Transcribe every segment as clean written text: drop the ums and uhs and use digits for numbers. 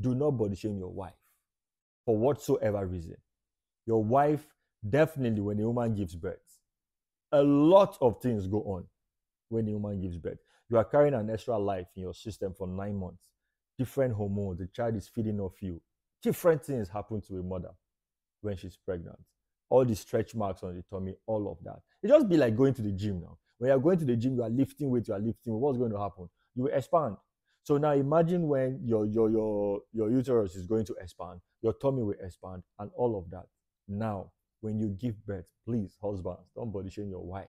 do not body shame your wife for whatsoever reason. Your wife, definitely when a woman gives birth, a lot of things go on when a woman gives birth. You are carrying an extra life in your system for 9 months. Different hormones, the child is feeding off you. Different things happen to a mother when she's pregnant. All the stretch marks on the tummy, all of that. It just be like going to the gym now. When you're going to the gym, you are lifting weight, what's going to happen? You will expand. So now imagine when your uterus is going to expand, your tummy will expand, and all of that. Now, when you give birth, please, husbands, don't body shame your wife.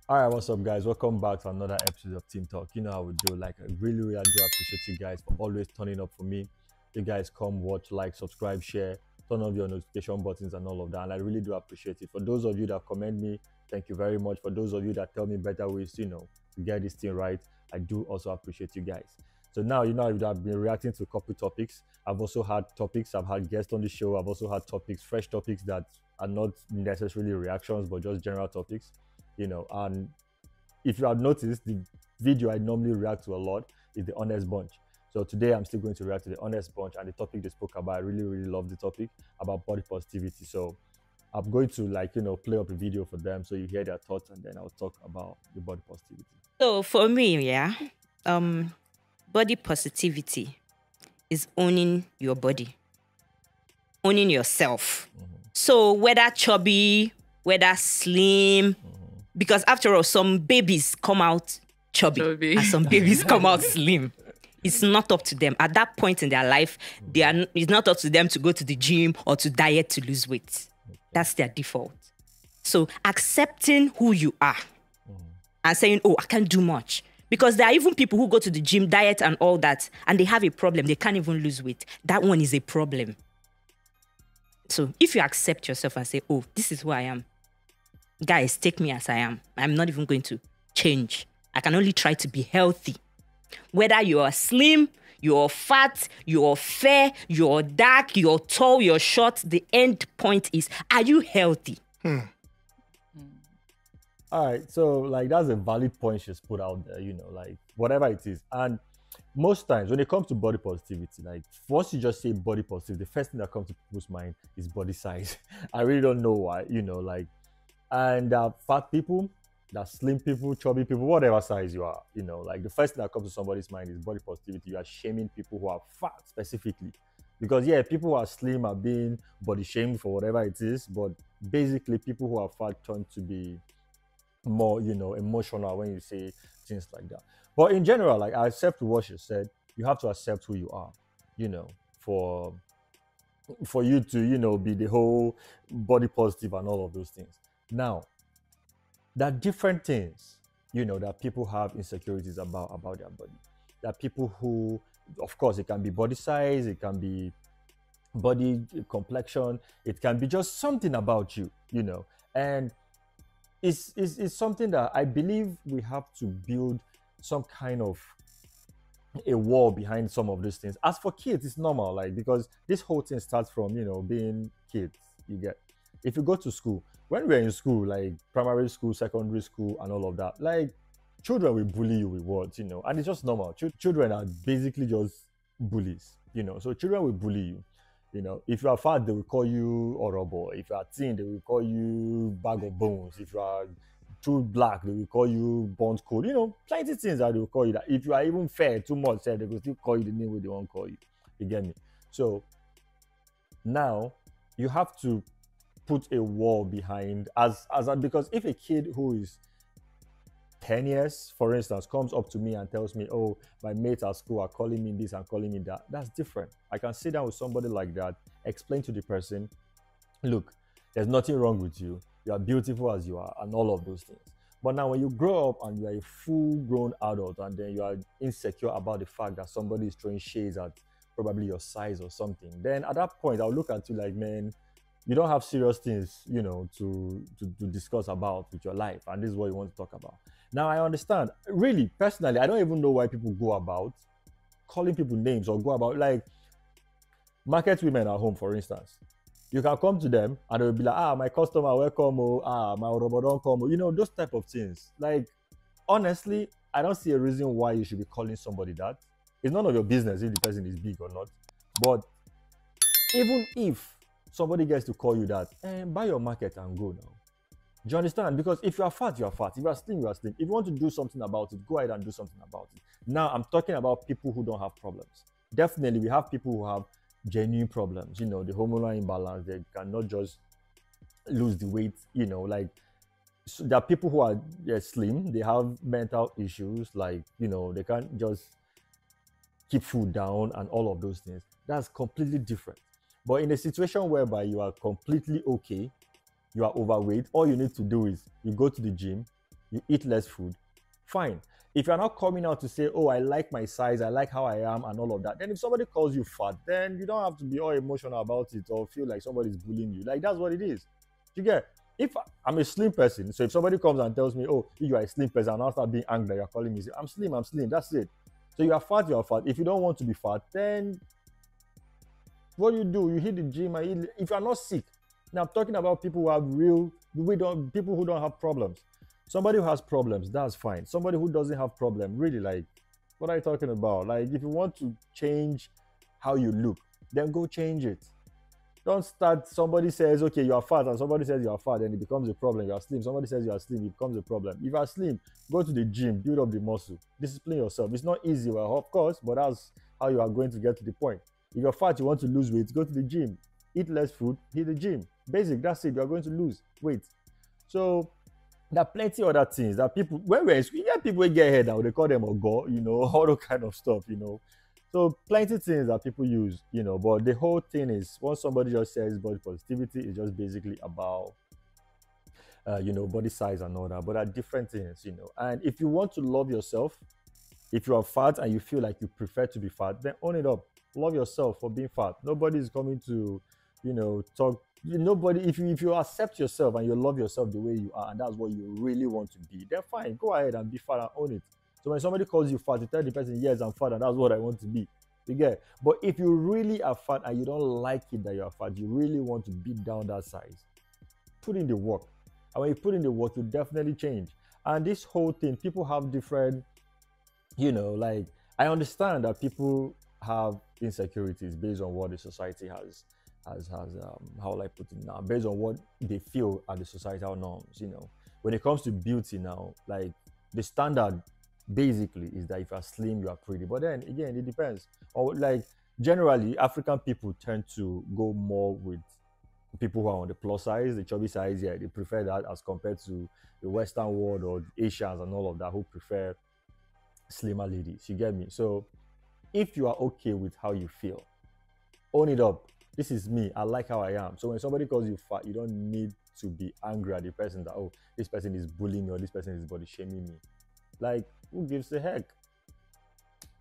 All right, what's up, guys? Welcome back to another episode of Team Talk. You know how we do. Like, I really do appreciate you guys for always turning up for me. You guys come, watch, like, subscribe, share, turn on your notification buttons and all of that. And I really do appreciate it. For those of you that commend me, thank you very much. For those of you that tell me better ways, to get this thing right, I do also appreciate you guys. So now, I've been reacting to a couple topics. I've also had topics. I've had guests on the show. I've also had topics, fresh topics that are not necessarily reactions, but just general topics. And if you have noticed, the video I normally react to a lot is the Honest Bunch. So today I'm still going to react to the Honest Bunch and the topic they spoke about. I really love the topic about body positivity. So I'm going to play up a video for them so you hear their thoughts, and then I'll talk about the body positivity. So for me, body positivity is owning your body, owning yourself. So whether chubby, whether slim, because after all, some babies come out chubby. And some babies come out slim. It's not up to them. At that point in their life, it's not up to them to go to the gym or to diet to lose weight. That's their default. So accepting who you are and saying, oh, I can't do much. Because there are even people who go to the gym, diet and all that, and they have a problem. They can't even lose weight. That one is a problem. So if you accept yourself and say, oh, this is who I am, guys, take me as I am. I'm not even going to change. I can only try to be healthy. Whether you're slim, you're fat, you're fair, you're dark, you're tall, you're short, the end point is, are you healthy? All right, so that's a valid point she's put out there, whatever it is. And most times when it comes to body positivity, once you just say body positivity, the first thing that comes to people's mind is body size. I really don't know why, and fat people, that slim people, chubby people, whatever size you are, the first thing that comes to somebody's mind is body positivity. You are shaming people who are fat specifically. Because, people who are slim are being body shamed for whatever it is, but basically people who are fat tend to be more, emotional when you say things like that. But in general, I accept what you said. You have to accept who you are, for you to, be the whole body positive and all of those things. Now, there are different things, that people have insecurities about their body. There are people who, of course, it can be body size, it can be body complexion, it can be just something about you, and it's something that I believe we have to build some kind of a wall behind some of these things. As for kids, it's normal, because this whole thing starts from, being kids. You get, if you go to school, when we're in school, primary school, secondary school, and all of that, children will bully you with words, and it's just normal. Children are basically just bullies, so children will bully you. If you are fat, they will call you Orobo. If you are thin, they will call you bag of bones. If you are too black, they will call you burnt coal. Plenty things that they will call you that. If you are even fair, too much, they will still call you the name where they won't call you. You get me? So now you have to put a wall behind because if a kid who is 10 years, for instance, comes up to me and tells me, oh, my mates at school are calling me this and calling me that, that's different. I can sit down with somebody like that, explain to the person, look, there's nothing wrong with you. You are beautiful as you are, and all of those things. But now when you grow up and you are a full-grown adult and then you are insecure about the fact that somebody is throwing shades at probably your size or something, then at that point, I'll look at you like, man, you don't have serious things, to discuss about with your life. And this is what you want to talk about. Now, I understand. Really, personally, I don't even know why people go about calling people names or go about, like, market women at home, for instance. You can come to them and they'll be like, my customer, welcome, my Ramadan come, you know, those type of things. Like, honestly, I don't see a reason why you should be calling somebody that. It's none of your business if the person is big or not. But even if somebody gets to call you that, buy your market and go now. Do you understand? Because if you are fat, you are fat. If you are slim, you are slim. If you want to do something about it, go ahead and do something about it. Now, I'm talking about people who don't have problems. Definitely, we have people who have genuine problems. You know, the hormonal imbalance, they cannot just lose the weight, you know, like, so there are people who are slim, they have mental issues, like, you know, they can't just keep food down and all of those things. That's completely different. But in a situation whereby you are completely okay, you are overweight, all you need to do is you go to the gym, you eat less food, fine. If you're not coming out to say, oh, I like my size, I like how I am and all of that, then if somebody calls you fat, then you don't have to be all emotional about it or feel like somebody's bullying you. Like, that's what it is. You get? If I'm a slim person, so if somebody comes and tells me, oh, you are a slim person, and I'll start being angry, you're calling me, say, I'm slim, that's it. So you are fat, you are fat. If you don't want to be fat, then what do? You hit the gym and eat. If you are not sick. Now I'm talking about people who have people who don't have problems. Somebody who has problems, that's fine. Somebody who doesn't have problem, really, like, what are you talking about? Like, if you want to change how you look, then go change it. Don't start, somebody says, okay, you are fat, and somebody says you are fat, and it becomes a problem. You are slim, somebody says you are slim, it becomes a problem. If you are slim, go to the gym, build up the muscle, discipline yourself. It's not easy, well, of course, but that's how you are going to get to the point. If you're fat, you want to lose weight, go to the gym, eat less food, hit the gym. Basic, that's it, you're going to lose weight. So there are plenty of other things that people, when we're in school, people get ahead now, they call them ogo, you know, all that kind of stuff, you know. So plenty of things that people use, you know, but the whole thing is, once somebody just says body positivity, is just basically about, you know, body size and all that, but there are different things, you know. And if you want to love yourself, if you are fat and you feel like you prefer to be fat, then own it up. Love yourself for being fat. Nobody is coming to, you know, talk. Nobody, if you accept yourself and you love yourself the way you are, and that's what you really want to be, then fine, go ahead and be fat and own it. So when somebody calls you fat, you tell the person, yes, I'm fat and that's what I want to be. You get? But if you really are fat and you don't like it that you're fat, you really want to beat down that size, put in the work. And when you put in the work, you definitely change. And this whole thing, people have different, you know, like, I understand that people have insecurities based on what the society has how will I put it now, based on what they feel are the societal norms, you know. When it comes to beauty now, like, the standard basically is that if you're slim, you are pretty. But then again, it depends. Or, like, generally, African people tend to go more with people who are on the plus size, the chubby size, yeah, they prefer that as compared to the Western world or the Asians and all of that who prefer slimmer ladies. You get me? So if you are okay with how you feel, own it up. This is me. I like how I am. So when somebody calls you fat, you don't need to be angry at the person that, oh, this person is bullying me or this person is body shaming me. Like, who gives a heck?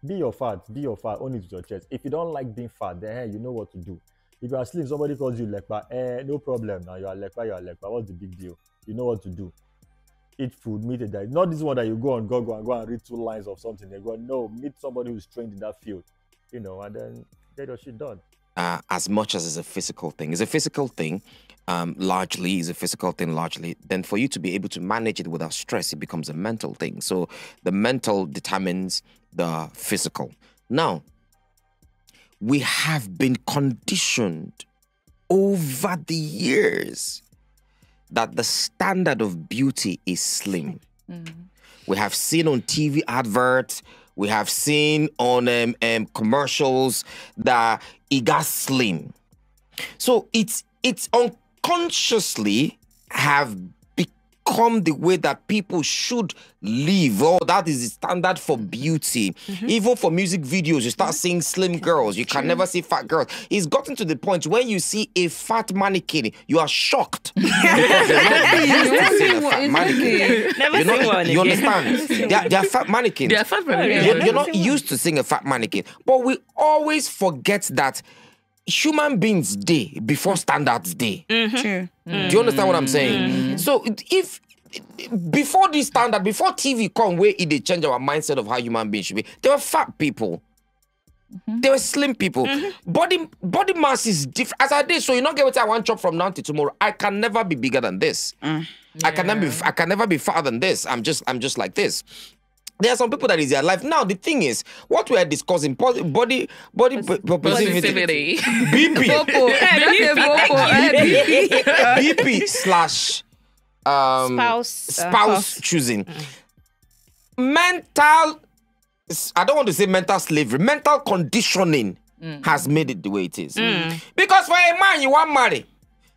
Be your fat, own it with your chest. If you don't like being fat, then hey, you know what to do. If you are slim, somebody calls you lekpa, no problem. Now you are lekpa. What's the big deal? You know what to do. Eat food, meet a diet. Not this one that you go and read 2 lines of something. They go, no, meet somebody who's trained in that field, you know, and then get your shit done. As much as it's a physical thing. It's a physical thing, largely. Then for you to be able to manage it without stress, it becomes a mental thing. So the mental determines the physical. Now, we have been conditioned over the years that the standard of beauty is slim. We have seen on TV adverts, we have seen on commercials that it got slim. So it's unconsciously have become the way that people should live. Oh, that is the standard for beauty. Even for music videos, you start seeing slim girls. You can never see fat girls. It's gotten to the point when you see a fat mannequin, you are shocked. Because you're not used to seeing a fat mannequin. Never seen one. You understand? They are fat mannequins. They are fat mannequins. You're not used to seeing a fat mannequin. But we always forget that human beings day before standards day. Do you understand what I'm saying? So if before this standard, before TV come where it they change our mindset of how human beings should be, there were fat people. They were slim people. Body mass is different. As I did, so you not get what I want chop from now to tomorrow. I can never be bigger than this. I can never be fatter than this. I'm just like this. There are some people that is their life. Now the thing is, what we are discussing, body positivity, BP, BP slash spouse choosing, mental. I don't want to say mental slavery. Mental conditioning has made it the way it is. Because for a man, you want marry.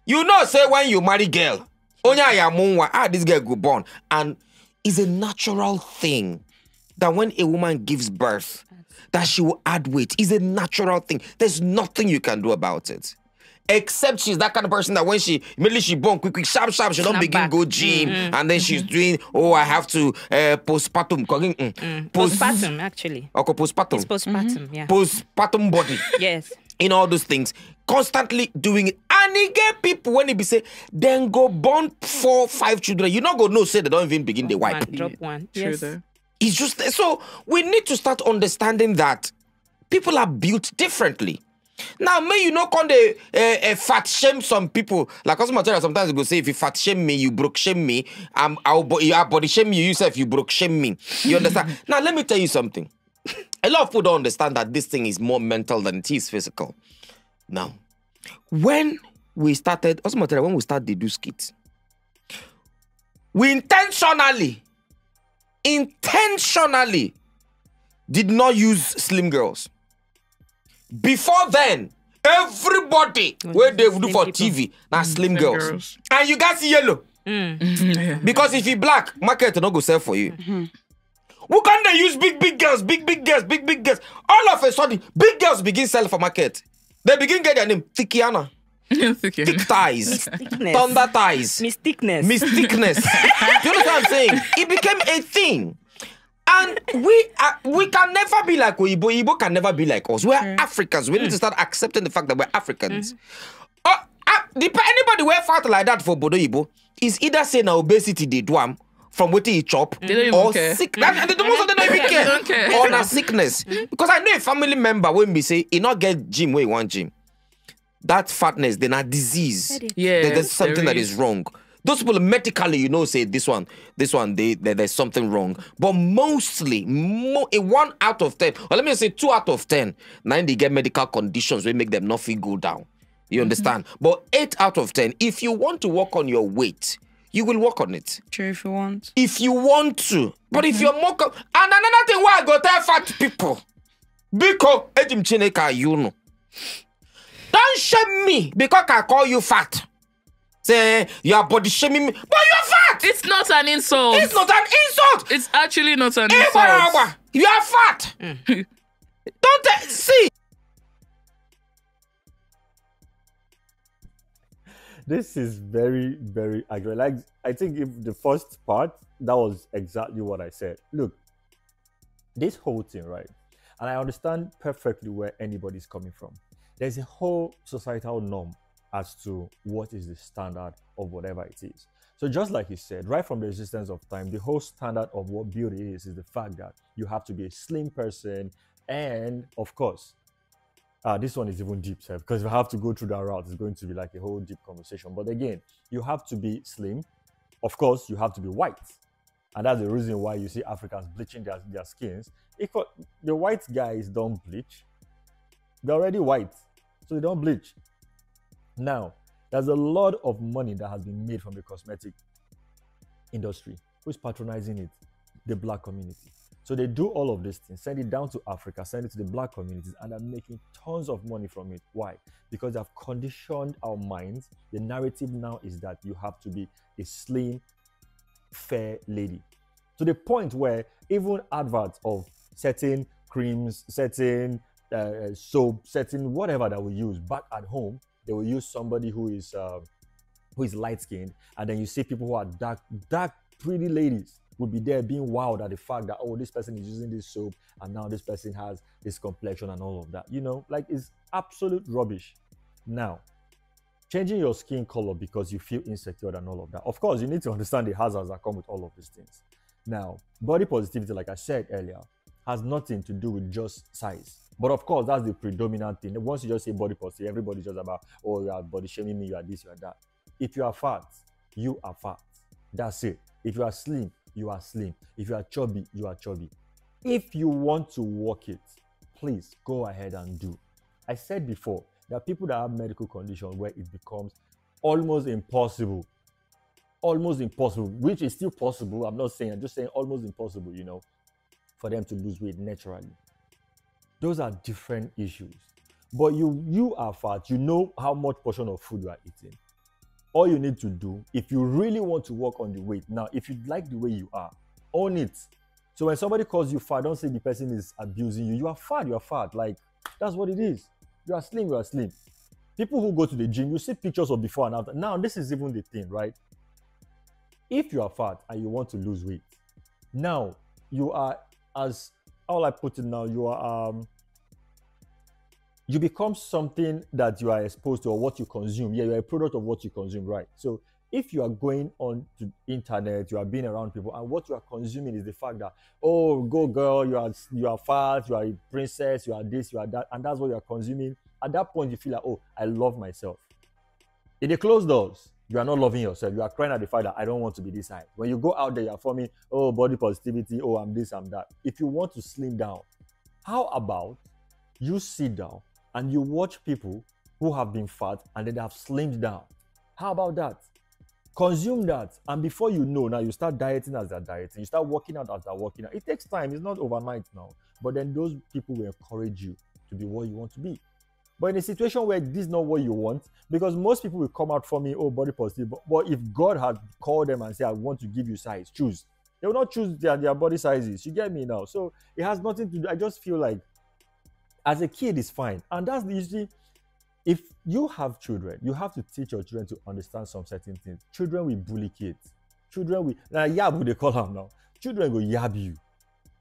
You know, say when you marry girl, this girl go born, and it's a natural thing that when a woman gives birth, that she will add weight. It's a natural thing. There's nothing you can do about it. Except she's that kind of person that when she immediately she born quick, sharp, she don't begin go gym, and then she's doing, I have to postpartum. Postpartum, actually. Okay, postpartum. It's postpartum, yeah. Postpartum body. Yes. In all those things, constantly doing it. And you get people when they be say, then go born 4, 5 children. You not go no say they don't even begin the wipe. Drop one. Yes. It's just so we need to start understanding that people are built differently. Now, may you not call the fat shame some people. Like material sometimes you go say, if you fat shame me, you broke shame me. I'll body shame you yourself, you broke shame me. You understand? Now, let me tell you something. A lot of people don't understand that this thing is more mental than it is physical. Now, when we started, when we started the do skits, we intentionally did not use slim girls. Before then, everybody where they would do for TV now slim girls. And you guys see yellow. Because if you black, market not go sell for you. Who can they use big girls, big girls? All of a sudden, big girls begin selling for market. They begin get their name Tikiana. Thick thighs, thunder thighs, Miss Thickness. Do you understand what I'm saying? It became a thing. And we can never be like Igbo. Igbo can never be like us. We're Africans. We need to start accepting the fact that we're Africans. Anybody wear fat like that for Bodo Igbo is either saying obesity they do them from what he chop or sick. Most of them don't even care. Or a sickness. Because I know a family member when we say he not get gym where he want gym. That fatness, then a disease. Yeah, there's something that is wrong. Those people medically, say this one, there's something wrong. But mostly, 1 out of 10, or let me say 2 out of 10, 9 they get medical conditions will make them not feel go down. You understand? But 8 out of 10, if you want to work on your weight, you will work on it. True, if you want. If you want to. But if you're more... And another thing why I go tell fat people, because Ejim Chineka, you know. Don't shame me because I call you fat. Say, you're body shaming me, but you're fat. It's not an insult. It's not an insult. It's actually not an insult. You are fat. Don't see. This is very, very accurate. Like, I think if the first part, that was exactly what I said. Look, this whole thing, right? And I understand perfectly where anybody's coming from. There's a whole societal norm as to what is the standard of whatever it is. So just like he said, right from the existence of time, the whole standard of what beauty is the fact that you have to be a slim person. And of course, this one is even deep, sir, because if I have to go through that route, it's going to be like a whole deep conversation. But again, you have to be slim. Of course, you have to be white. And that's the reason why you see Africans bleaching their skins. The white guys don't bleach. They're already white, so they don't bleach. Now, there's a lot of money that has been made from the cosmetic industry. Who's patronizing it? The black community. So they do all of these things, send it down to Africa, send it to the black communities, and they're making tons of money from it. Why? Because they've conditioned our minds. The narrative now is that you have to be a slim, fair lady. To the point where even adverts of certain creams, certain soap, certain whatever that we use back at home, they will use somebody who is light-skinned, and then you see people who are dark, pretty ladies will be there being wowed at the fact that, oh, this person is using this soap, and now this person has this complexion and all of that. Like, it's absolute rubbish. Now, changing your skin color because you feel insecure and all of that. Of course, you need to understand the hazards that come with all of these things. Now, body positivity, like I said earlier, has nothing to do with just size. But of course, that's the predominant thing. Once you just say body positive, everybody's just about, oh, you are body shaming me, you are this, you are that. If you are fat, you are fat. That's it. If you are slim, you are slim. If you are chubby, you are chubby. If you want to walk it, please go ahead and do. I said before, there are people that have medical conditions where it becomes almost impossible, which is still possible. I'm just saying almost impossible, for them to lose weight naturally. Those are different issues. But you are fat, you know how much portion of food you are eating. All you need to do, if you really want to work on the weight, now, if you like the way you are, own it. So when somebody calls you fat, don't say the person is abusing you. You are fat. Like, that's what it is. You are slim. People who go to the gym, you see pictures of before and after. Now, this is even the thing, right? If you are fat and you want to lose weight, now you are, as how I put it now, you become something that you are exposed to or what you consume. Yeah, you're a product of what you consume, right? So if you are going on to internet, you are being around people, and what you are consuming is the fact that, oh, go girl, you are fat, you are a princess, you are this, you are that, and that's what you are consuming. At that point, you feel like, oh, I love myself. In the closed doors, you are not loving yourself. You are crying at the fact that I don't want to be this high. When you go out there, you are forming, oh, body positivity, oh, I'm this, I'm that. If you want to slim down, how about you sit down and you watch people who have been fat and then they have slimmed down? How about that? Consume that, and before you know, now you start dieting as they're dieting, you start working out as they're working out. It takes time, it's not overnight now, but then those people will encourage you to be what you want to be. But in a situation where this is not what you want, because most people will come out for me, oh, body positive, but if God had called them and said, I want to give you size, choose. They will not choose their body sizes. You get me now? So it has nothing to do. I just feel like as a kid, it's fine. And that's the issue. If you have children, you have to teach your children to understand some certain things. Children will bully kids. Children will, yab, they call them now. Children go yab you.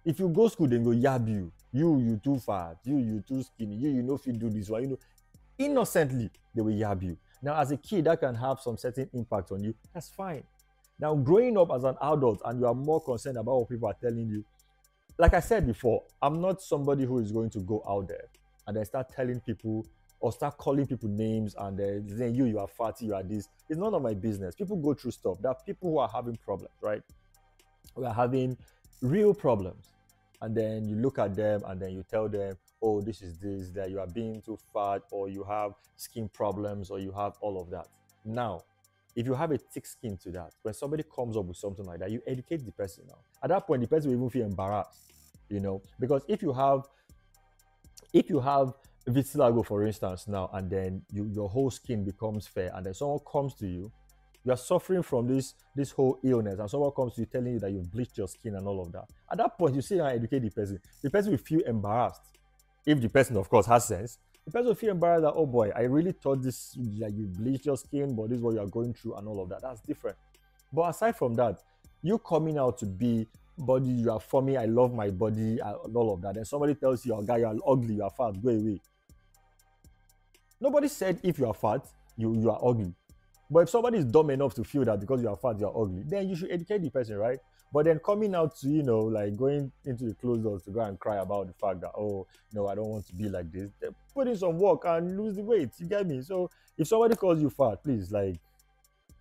If you go school, they go yab you. You too fat. You too skinny. You know if you do this one, innocently, they will yab you. Now, as a kid, that can have some certain impact on you. That's fine. Now, growing up as an adult and you are more concerned about what people are telling you, like I said before, I'm not somebody who is going to go out there and then start telling people or start calling people names and saying, you are fatty, you are this. It's none of my business. People go through stuff. There are people who are having problems, right? We are having real problems. And then you look at them and then you tell them, oh, this is this, that you are being too fat, or you have skin problems, or you have all of that. Now, if you have a thick skin to that, when somebody comes up with something like that, you educate the person now. At that point, the person will even feel embarrassed, because if you have vitiligo, for instance, now, and then your whole skin becomes fair, and then someone comes to you, you are suffering from this whole illness, and someone comes to you telling you that you've bleached your skin and all of that. At that point, you sit and educate the person. The person will feel embarrassed. If the person, of course, has sense, the person will feel embarrassed that, oh boy, I really thought this, like you bleached your skin, but this is what you are going through and all of that. That's different. But aside from that, you coming out to be body, you are for me, I love my body, and all of that. Then somebody tells you, oh guy, you are ugly, you are fat, go away. Nobody said if you are fat, you are ugly. But if somebody is dumb enough to feel that because you are fat, you are ugly, then you should educate the person, right? But then coming out to, like going into the closed doors to go and cry about the fact that, oh, no, I don't want to be like this. Then put in some work and lose the weight. You get me? So if somebody calls you fat, please, like,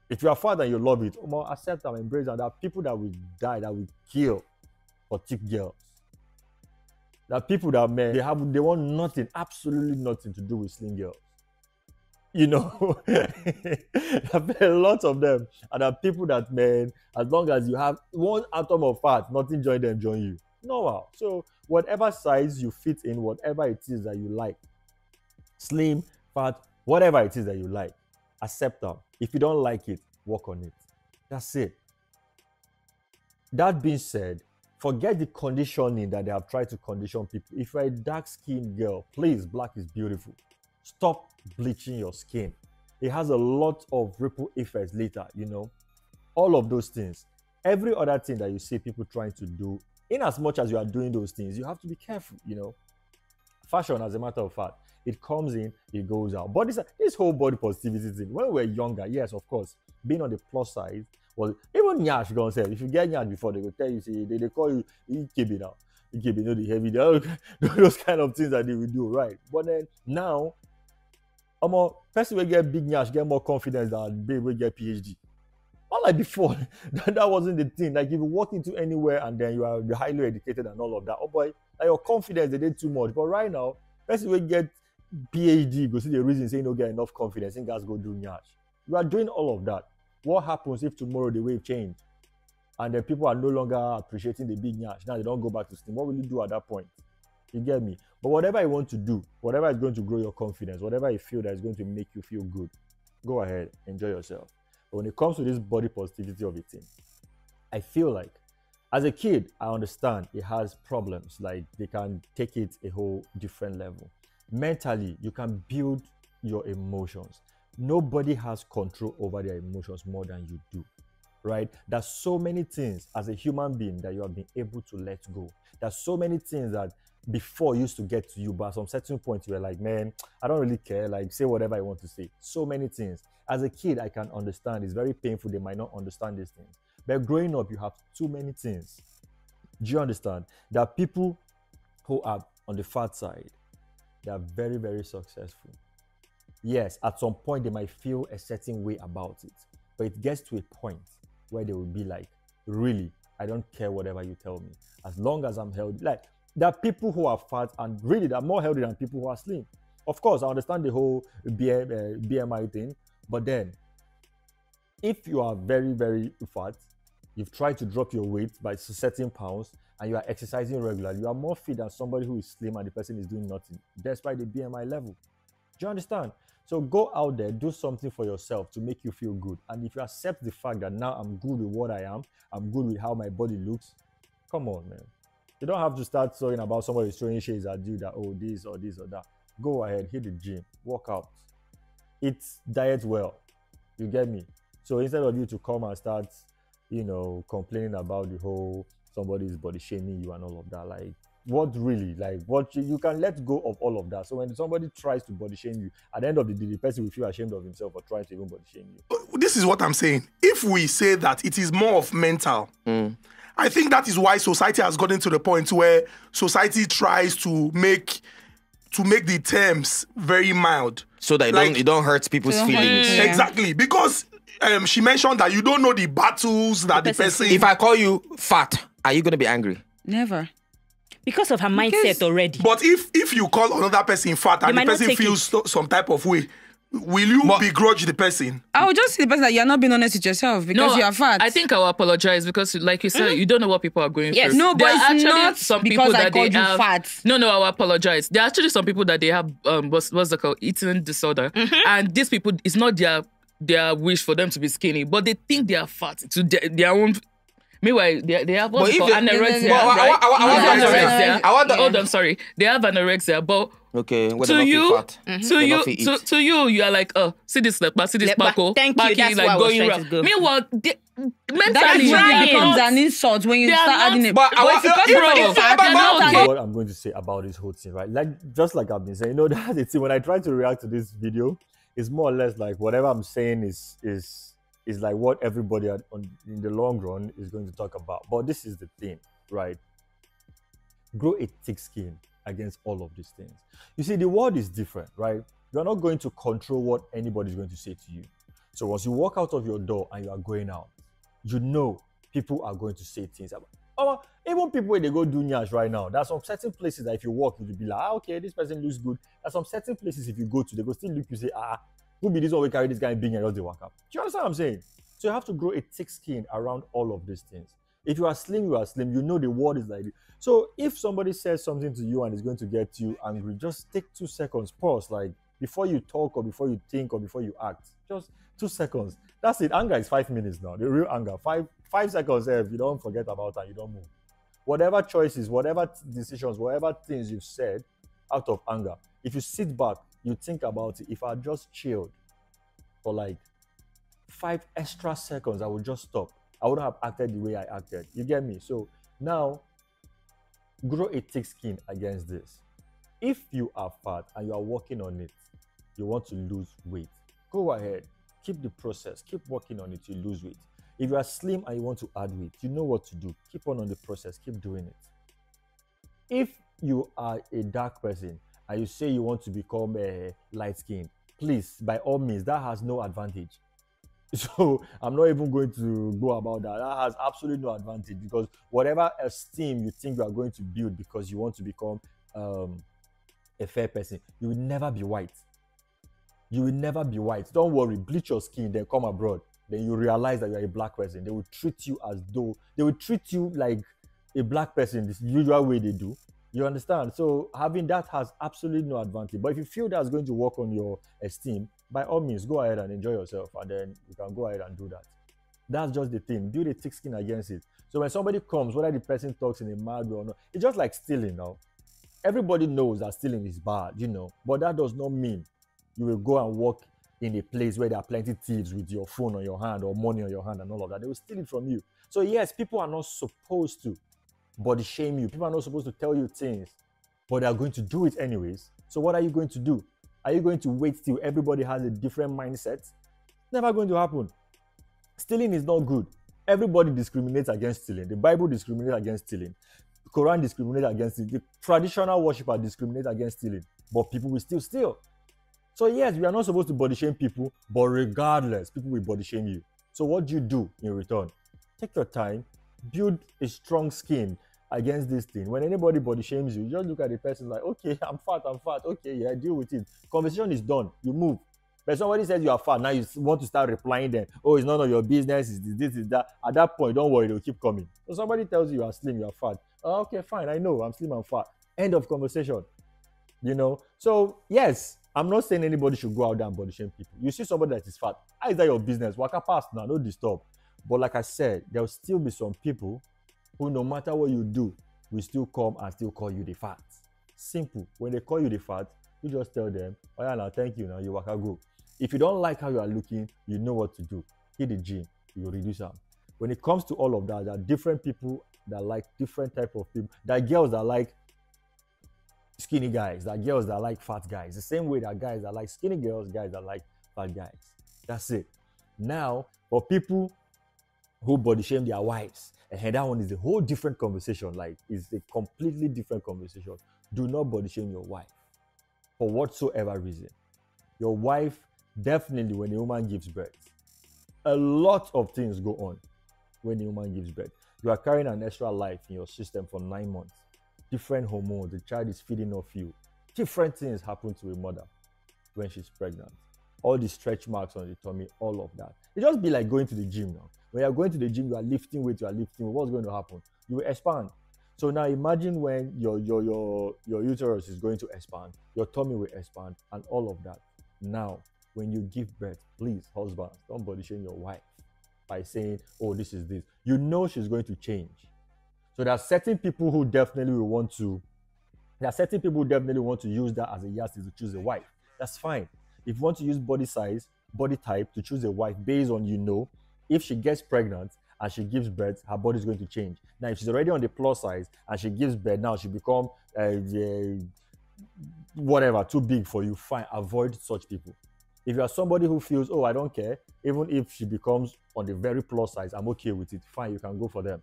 if you are fat and you love it, accept and embrace that. There are people that will die, that will kill for thick girls. There are people that, man, they want nothing, absolutely nothing to do with slim girls. There are a lot of them. And there are people that, man, as long as you have one atom of fat, nothing join you. No. So whatever size you fit in, whatever it is that you like, slim, fat, whatever it is that you like, accept them. If you don't like it, work on it. That's it. That being said, forget the conditioning that they have tried to condition people. If you're a dark-skinned girl, please, black is beautiful. Stop bleaching your skin. It has a lot of ripple effects later, all of those things. Every other thing that you see people trying to do, in as much as you are doing those things, you have to be careful, Fashion, as a matter of fact, it comes in, it goes out. But this whole body positivity thing, when we were younger, yes, of course, being on the plus side was, even Nyash, gonna say, if you get Nyash before, they will tell you, see, they call you EKB now. you know the heavy, those kind of things that they will do, right? But then now, person will get big nyash, get more confidence than babe will get PhD. Unlike before, that wasn't the thing. Like if you walk into anywhere and then you're highly educated and all of that, oh boy, like your confidence they did too much. But right now, person will get PhD, go see the reason saying don't get enough confidence, and guys go do nyash. You are doing all of that. What happens if tomorrow the wave change and then people are no longer appreciating the big nyash? Now they don't go back to steam. What will you do at that point? You get me? But whatever you want to do, whatever is going to grow your confidence, whatever you feel that is going to make you feel good, go ahead, enjoy yourself. But when it comes to this body positivity of a thing, I feel like as a kid, I understand it has problems. Like they can take it a whole different level. Mentally, you can build your emotions. Nobody has control over their emotions more than you do, right? There's so many things as a human being that you have been able to let go. There's so many things that before used to get to you, but at some certain point you were like, man, I don't really care. Like say whatever I want to say. So many things. As a kid, I can understand. It's very painful. They might not understand these things. But growing up, you have too many things. Do you understand? There are people who are on the fat side. They are very, very successful. Yes, at some point they might feel a certain way about it, but it gets to a point where they will be like, really, I don't care whatever you tell me. As long as I'm healthy. Like, there are people who are fat and really they're more healthy than people who are slim. Of course, I understand the whole BMI thing, but then if you are very, very fat, you've tried to drop your weight by certain pounds, and you are exercising regularly, you are more fit than somebody who is slim and the person is doing nothing, despite the BMI level. Do you understand? So go out there, do something for yourself to make you feel good. And if you accept the fact that now I'm good with what I am, I'm good with how my body looks, come on, man. You don't have to start talking about somebody throwing shades at you that, oh, this or this or that. Go ahead, hit the gym, work out, eat, diet well. You get me? So instead of you to come and start, complaining about the whole somebody's body shaming you and all of that, like, what really, like, what you can let go of all of that. So when somebody tries to body shame you, at the end of the day, the person will feel ashamed of himself for trying to even body shame you. This is what I'm saying. If we say that it is more of mental, I think that is why society has gotten to the point where society tries to make the terms very mild, so that it don't hurt people's feelings. Exactly, because she mentioned that you don't know the battles that the person. If I call you fat, are you gonna be angry? Never. Because of her mindset already. But if you call another person fat and the person feels some type of way, will you begrudge the person? I would just see the person that you're not being honest with yourself because you are fat. I think I will apologize because, like you said, you don't know what people are going through. No, but it's not some because people I that called they you have, fat. No, I will apologize. There are actually some people that they have what's it called, eating disorder, and these people, it's not their wish for them to be skinny, but they think they are fat to their own. Meanwhile, they have what's called anorexia. Hold on, sorry. They have anorexia, but okay, to you, you are like, oh, see this sparkle. Thank you. That's like why going I was around. trying to go. Meanwhile, mentally, it becomes an insult when you start adding it. But what I'm going to say about this whole thing, right? Like, just like I've been saying, that's the thing. When I try to react to this video, it's more or less like whatever I'm saying is like what everybody in the long run is going to talk about. But this is the thing, right? Grow a thick skin against all of these things. You see, the world is different, right? You're not going to control what anybody's going to say to you. So once you walk out of your door and you are going out, people are going to say things about. Even people when they go do nyash right now, there's some certain places that if you walk, you'll be like, okay, this person looks good. There's some certain places if you go to, they go still look, you say, who be this one we carry this guy being and just they walk up. Do you understand what I'm saying? So you have to grow a thick skin around all of these things. If you are slim, you are slim. You know the world is like this. So if somebody says something to you and is going to get you angry, just take 2 seconds, pause, like before you talk or before you think or before you act. Just 2 seconds. That's it. Anger is 5 minutes now. The real anger. Five seconds if you don't forget about it, you don't move. Whatever choices, whatever decisions, whatever things you've said out of anger, if you sit back, you think about it. If I just chilled for like 5 extra seconds, I would just stop. I wouldn't have acted the way I acted. You get me? So now, grow a thick skin against this. If you are fat and you are working on it, you want to lose weight, go ahead. Keep the process. Keep working on it to lose weight. If you are slim and you want to add weight, you know what to do. Keep on the process. Keep doing it. If you are a dark person and you say you want to become a light skinned, please, by all means, that has no advantage. So I'm not even going to go about that. That has absolutely no advantage, because whatever esteem you think you are going to build because you want to become a fair person, you will never be white. You will never be white. Don't worry, bleach your skin, then come abroad. Then you realize that you're a black person. They will treat you as though, they will treat you like a black person, this usual way they do. You understand? So having that has absolutely no advantage. But if you feel that's going to work on your esteem, by all means, go ahead and enjoy yourself, and then you can go ahead and do that. That's just the thing. Build a thick skin against it. So when somebody comes, whether the person talks in a mad way or not, it's just like stealing now. Everybody knows that stealing is bad, but that does not mean you will go and walk in a place where there are plenty thieves with your phone on your hand or money on your hand and all of that. They will steal it from you. So yes, people are not supposed to body shame you. People are not supposed to tell you things, but they are going to do it anyways. So what are you going to do? Are you going to wait till everybody has a different mindset? Never going to happen. Stealing is not good. Everybody discriminates against stealing. The Bible discriminates against stealing. The Quran discriminates against it. The traditional worshippers discriminate against stealing, but people will still steal. So yes, we are not supposed to body shame people, but regardless, people will body shame you. So what do you do in return? Take your time, build a strong skin against this thing. When anybody body shames you, just look at the person like, okay, I'm fat. Okay, yeah, deal with it. Conversation is done. You move. But somebody says you are fat, now you want to start replying them. Oh, it's none of your business. Is this, is that. At that point, don't worry, they'll keep coming. So somebody tells you are slim, you are fat. Oh, okay, fine, I know, I'm slim and fat. End of conversation. So yes, I'm not saying anybody should go out there and body shame people. You see somebody that is fat, how is that your business? Waka past now, no disturb. But like I said, there will still be some people who, no matter what you do, will still come and still call you the fat. Simple. When they call you the fat, you just tell them, oh yeah, now thank you, now you waka go. If you don't like how you are looking, you know what to do. Hit the gym, you reduce them. When it comes to all of that, there are different people that like different type of people. There are girls that like skinny guys, there are girls that like fat guys. The same way there are guys that like skinny girls, guys that like fat guys. That's it. Now, for people who body shame their wives, and that one is a whole different conversation. Like, it's a completely different conversation. Do not body shame your wife for whatsoever reason. Your wife, definitely when a woman gives birth, a lot of things go on when a woman gives birth. You are carrying an extra life in your system for 9 months. Different hormones, the child is feeding off you. Different things happen to a mother when she's pregnant. All the stretch marks on the tummy, all of that. It just be like going to the gym now. When you're going to the gym, you are lifting weight, what's going to happen? You will expand. So now imagine when your uterus is going to expand, your tummy will expand, and all of that. Now, when you give birth, please, husbands, don't body shame your wife by saying, oh, this is this. You know she's going to change. So there are certain people who definitely want to use that as a yardstick to choose a wife. That's fine. If you want to use body size, body type to choose a wife based on, if she gets pregnant and she gives birth, her body is going to change. Now, if she's already on the plus size and she gives birth, now she become too big for you, fine, avoid such people. If you are somebody who feels, oh, I don't care, even if she becomes on the very plus size, I'm okay with it, fine, you can go for them.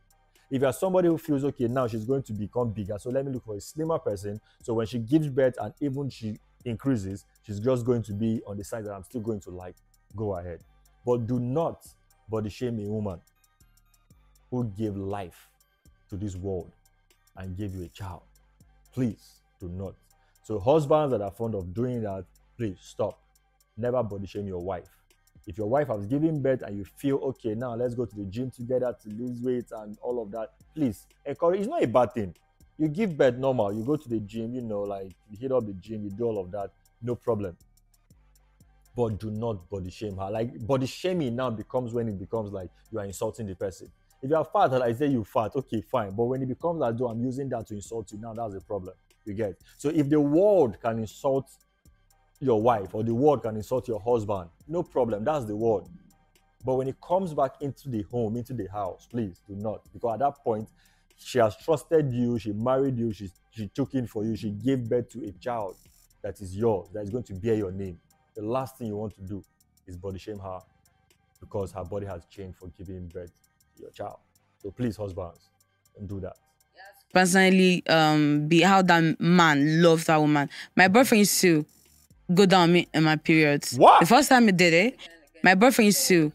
If you are somebody who feels, okay, now she's going to become bigger, so let me look for a slimmer person, so when she gives birth and even she increases, she's just going to be on the size that I'm still going to like, go ahead. But do not body shame a woman who gave life to this world and gave you a child. Please do not. So husbands that are fond of doing that, please stop. Never body shame your wife. If your wife has given birth and you feel, okay, now let's go to the gym together to lose weight and all of that, please encourage. It's not a bad thing. You give birth normal, you go to the gym, you hit up the gym, you do all of that, no problem. But do not body shame her. Like, body shaming now becomes when it becomes like you are insulting the person. If you are fat, and I say you fat, okay, fine. But when it becomes as though I'm using that to insult you, now that's a problem. You get? So if the world can insult your wife or the world can insult your husband, no problem. That's the world. But when it comes back into the home, into the house, please do not. Because at that point, she has trusted you, she married you, she took in for you, she gave birth to a child that is yours, that is going to bear your name. The last thing you want to do is body shame her because her body has changed for giving birth to your child. So please, husbands, don't do that. Yes, personally be how that man loves that woman. My boyfriend used to go down on me in my periods. What? The first time he did it, my boyfriend used to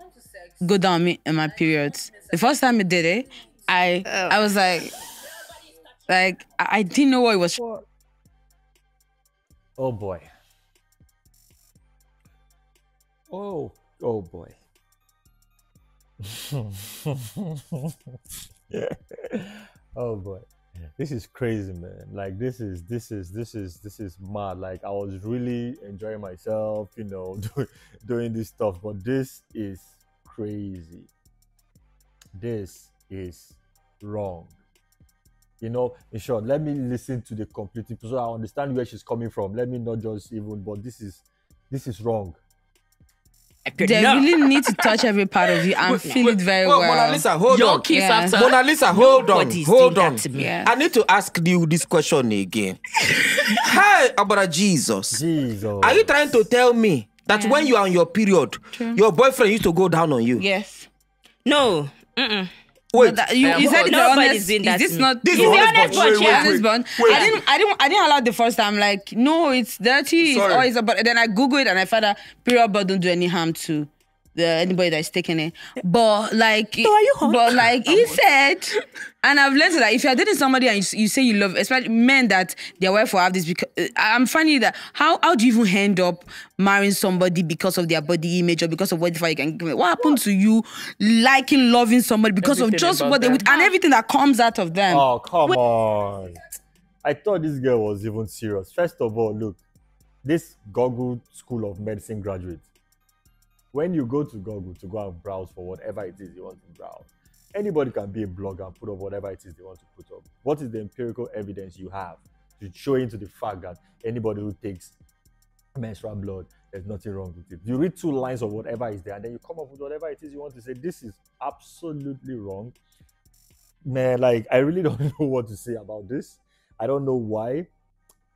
go down on me in my periods. The first time he did it, I was like I didn't know what it was. Oh boy. Oh boy. Oh boy. This is crazy, man. Like this is mad. Like I was really enjoying myself, you know, doing this stuff, but this is crazy. This is wrong. You know, in short, let me listen to the complete so I understand where she's coming from. Let me not just even, but this is wrong. They really need to touch every part of you and feel it very well. Mona Lisa, hold Your on. kiss Yeah. after. Mona Lisa, hold on. Nobody's Hold doing on. that to me. Yeah. I need to ask you this question again. Hi, about Jesus. Jesus. Are you trying to tell me that Yeah. when you are on your period, your boyfriend used to go down on you? Yes. No. Wait, You said it's Nobody's honest. doing that Is this to me. not? This is is it honest honest bunch. bunch? Wait, Yeah, wait, honest bunch. wait. I didn't allow the first time. Like, no, it's dirty. It's Sorry. always. But then I Googled it and I found that period blood don't do any harm to anybody that's taking it. But like, So are you hot? but like he said, and I've learned that if you're dating somebody and you say you love, especially men that their wife will have this, because I'm finding that how do you even end up marrying somebody because of their body image or because of whatever you can give it? What happened to you liking, loving somebody because Everything of just about what they them. would and everything that comes out of them? Oh, come on. I thought this girl was even serious. First of all, look, this Google School of Medicine graduate, when you go to Google to go and browse for whatever it is you want to browse, anybody can be a blogger and put up whatever it is they want to put up. What is the empirical evidence you have to show into the fact that anybody who takes menstrual blood, there's nothing wrong with it? You read 2 lines of whatever is there and then you come up with whatever it is you want to say. This is absolutely wrong. Man, like, I really don't know what to say about this. I don't know why.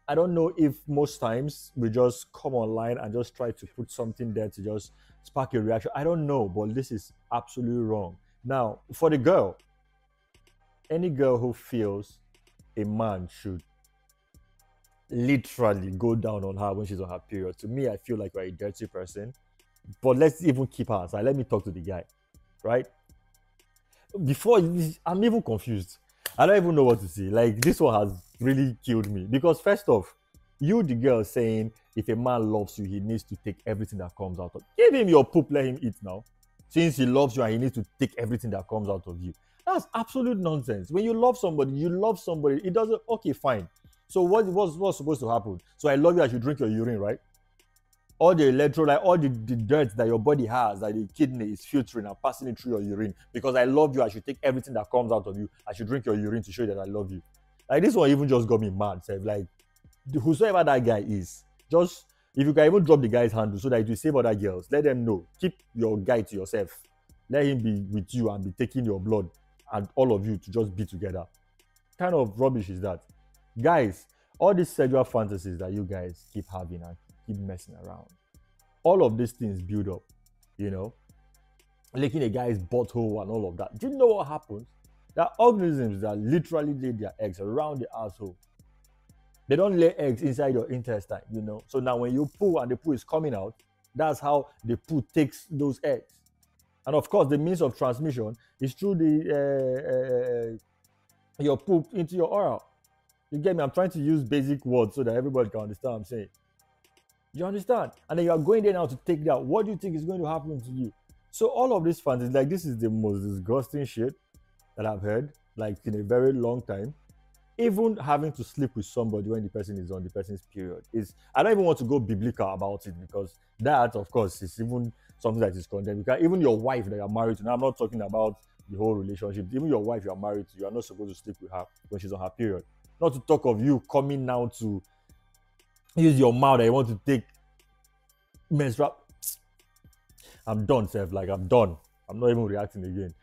I don't know if most times we just come online and just try to put something there to just spark a reaction. I don't know, but this is absolutely wrong. Now, for the girl, any girl who feels a man should literally go down on her when she's on her period, to me, I feel like you're a dirty person. But let's even keep her aside. Let me talk to the guy, right? I'm even confused. I don't even know what to say. Like, this one has really killed me. Because first off, you, the girl, saying if a man loves you, he needs to take everything that comes out of you. Give him your poop, let him eat now. Since he loves you and he needs to take everything that comes out of you. That's absolute nonsense. When you love somebody, it doesn't, okay, fine. So what's supposed to happen? So I love you, I should drink your urine, right? All the electrolyte, all the dirt that your body has, that the kidney is filtering and passing it through your urine. Because I love you, I should take everything that comes out of you. I should drink your urine to show you that I love you. Like, this one even just got me mad. So like, whosoever that guy is, just, if you can even drop the guy's handle so that it will save other girls, let them know. Keep your guy to yourself. Let him be with you and be taking your blood and all of you to just be together. What kind of rubbish is that? Guys, all these sexual fantasies that you guys keep having and keep messing around, all of these things build up, you know, licking a guy's butthole and all of that. Do you know what happens? There are organisms that literally lay their eggs around the asshole. They don't lay eggs inside your intestine, you know. So now when you poo and the poo is coming out, that's how the poo takes those eggs. And of course, the means of transmission is through the your poop into your oral. You get me? I'm trying to use basic words so that everybody can understand what I'm saying. You understand? And then you are going there now to take that. What do you think is going to happen to you? So all of these fantasies, like, this is the most disgusting shit that I've heard, like, in a very long time. Even having to sleep with somebody when the person is on the person's period is, I don't even want to go biblical about it, because that, of course, is even something that is condemned. Because even your wife that you're married to, now I'm not talking about the whole relationship, even your wife you're married to, you are not supposed to sleep with her when she's on her period. Not to talk of you coming now to use your mouth that you want to take menstrual. I'm done, Seth. Like, I'm done. I'm not even reacting again.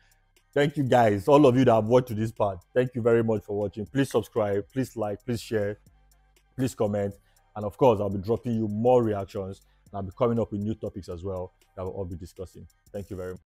Thank you, guys. All of you that have watched to this part. Thank you very much for watching. Please subscribe. Please like. Please share. Please comment. And of course, I'll be dropping you more reactions. And I'll be coming up with new topics as well that we'll all be discussing. Thank you very much.